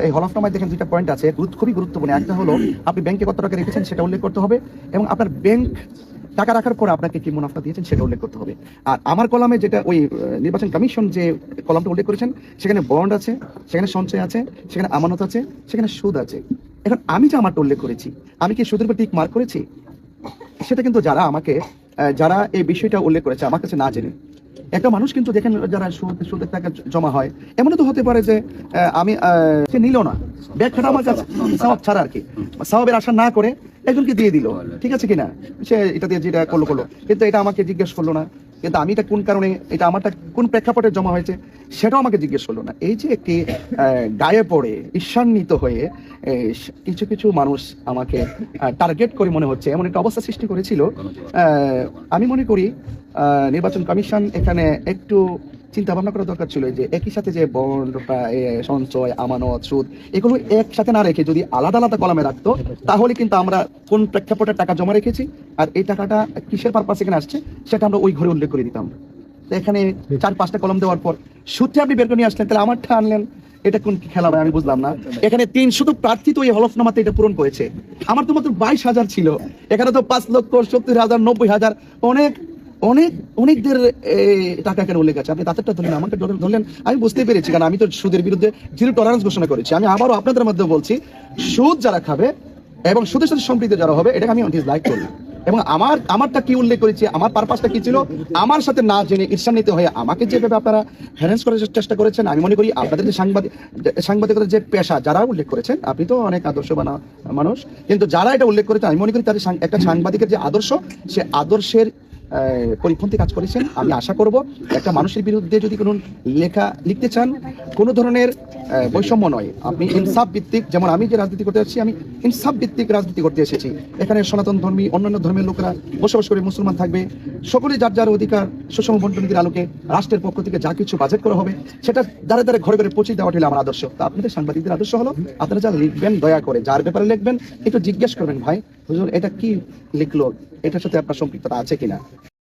এই হলফনামায় দেখেন দুইটা পয়েন্ট আছে, খুবই গুরুত্বপূর্ণ। একটা হলো আপনি ব্যাংকে কত টাকা রেখেছেন সেটা উল্লেখ করতে হবে, এবং আপনার ব্যাংক টাকা রাখার পর আপনাকে কি মুনাফা দিয়েছেন সেটা উল্লেখ করতে হবে। আর আমার কলামে যেটা ওই নির্বাচন কমিশন যে কলামটা উল্লেখ করেছেন, সেখানে বন্ড আছে, সেখানে সঞ্চয় আছে, সেখানে আমানত আছে, সেখানে সুদ আছে। এখন আমি যে আমারটা উল্লেখ করেছি, আমি কি সুদের উপর টিক মার্ক করেছি? সেটা কিন্তু যারা এই বিষয়টা উল্লেখ করেছে আমার কাছে না জেনে, একটা মানুষ কিন্তু দেখেন যারা সুদের টাকা জমা হয়, এমনও তো হতে পারে যে আমি সে নিল না, ব্যাখ্যাটা আমার কাছে সওয়াব ছাড়া আর কি, সওয়াবের আশা না করে একজনকে দিয়ে দিল, ঠিক আছে কিনা, সে এটা দিয়ে যেটা করলো কিন্তু এটা আমাকে জিজ্ঞেস করলো না, কিন্তু আমি এটা কোন কারণে, এটা আমারটা কোন প্রেক্ষাপটে জমা হয়েছে সেটাও আমাকে জিজ্ঞেস করলো না। এই যে একটি গায়ে পড়ে ঈর্ষান্বিত হয়ে কিছু কিছু মানুষ আমাকে টার্গেট করে মনে হচ্ছে এমন একটা অবস্থা সৃষ্টি করেছিল, আমি মনে করি নির্বাচন কমিশন এখানে একটু চিন্তা ভাবনা করা দরকার ছিল যে একই সাথে যে বন্ড, সঞ্চয়, আমানত, সুদ এগুলো একসাথে না রেখে যদি আলাদা আলাদা কলামে রাখতো, তাহলে কিন্তু আমরা কোন প্রেক্ষাপটে টাকা জমা রেখেছি আর এই টাকাটা কিসের পারপাস এখানে আসছে সেটা আমরা ওই ঘরে উল্লেখ করে দিতাম। তো এখানে 4-5টা কলম দেওয়ার পর সুদটা আপনি বের করে নিয়ে আসলেন, তাহলে আমারটা আনলেন, এটা কোন খেলা ভাই আমি বুঝলাম না। এখানে 3 শুধু প্রার্থী তো এই হলফনামাতে এটা পূরণ করেছে, আমার তো মাত্র 22,000 ছিল, এখানে তো 5,70,000, 90,000 অনেকদের টাকা এখানে উল্লেখ আছে। আপনি তাদেরটা ধরলেন, আমাকে ধরলেন, আমি বুঝতে পেরেছি, কারণ আমি তো সুদের বিরুদ্ধে জিরো টলারেন্স ঘোষণা করেছি। আমি আবারও আপনাদের মধ্যে বলছি, সুদ যারা খাবে এবং সুদের সাথে সম্পৃক্ত যারা হবে, এটাকে আমি ডিসলাইক করি। এবং আমারটা কি উল্লেখ করেছি, আমার পারপাসটা কি ছিল, আমার সাথে না জেনে ঈর্ষান্বিত হয়ে আমাকে যেভাবে আপনারা হ্যারাস করার চেষ্টা করেছেন, আমি মনে করি আপনাদের যে সাংবাদিকতার যে পেশা যারা উল্লেখ করেছেন, আপনি তো অনেক আদর্শবান মানুষ, কিন্তু যারা এটা উল্লেখ করেছেন আমি মনে করি তাদের একটা সাংবাদিকের যে আদর্শ, সে আদর্শের পরিপন্থী কাজ করেছেন। আমি আশা করব একটা মানুষের বিরুদ্ধে যদি কোনো লেখা লিখতে চান, কোনো ধরনের বৈষম্য নয়, আপনি ইনসাফ ভিত্তিক, যেমন আমি যে রাজনীতি করতে যাচ্ছি আমি ইনসাফ ভিত্তিক রাজনীতি করতে এসেছি। এখানে সনাতন ধর্মী, অন্যান্য ধর্মের লোকেরা বসবাস করে, মুসলমান থাকবে, সকলে যার যার অধিকার সুষম বন্টনীতির আলোকে রাষ্ট্রের পক্ষ থেকে যা কিছু বাজেট করা হবে সেটা দ্বারে দ্বারে ঘরে ঘরে পৌঁছে দেওয়া হলো আমার আদর্শ। তো আপনাদের সাংবাদিকদের আদর্শ হলো, আপনারা যা লিখবেন দয়া করে যার ব্যাপারে লিখবেন একটু জিজ্ঞেস করবেন, ভাই হুজুর এটা কি লিখলো, এটার সাথে আপনার সম্পৃক্ততা আছে কিনা।